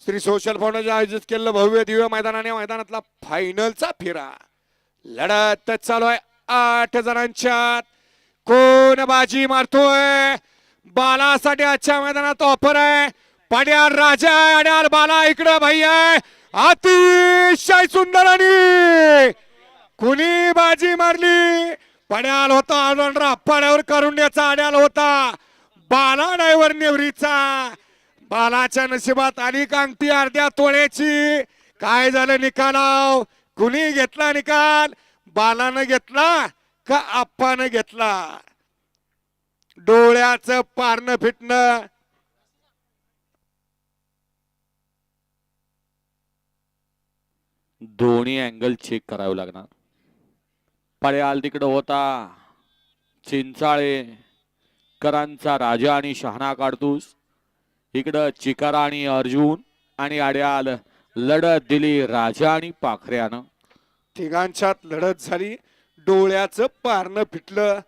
Shri social foundation आयोजित केलेलं भव्य दिव्य मैदानातला फायनलचा फेरा लढत चालू आहे 8 जणांच्यात. कोण बाजी मारतोय? बालासाठी आजच्या मैदानात ऑफर आहे. पड्याल राजा अड्याल बाला इकडे भाई आहे. अतिशय सुंदर आणि कुणी बाजी मारली? पड्याल होता ऑलराऊंडर पड्यावर करुंड्याचा अड्याल होता. बाला ड्रायव्हर नेवरीचा. बालाच्या नशिबात आली कांगती अर्ध्या तोळ्याची. काय झालं निकालाव? कुणी घेतला निकाल? बालानं घेतला का आप्पानं घेतला? डोळ्याचं पारणं फिटणं. दोन्ही अँगल चेक करावे लागणार. पड्याल तिकडं होता. चिंचाळे करांचा राजा आणि शहाणा काढतूस. इकडं चिकारा आणि अर्जुन आणि अड्याल लढत दिली राजा आणि पाखऱ्यानं. तिघांच्यात लढत झाली. डोळ्याचं पारणं फिटलं.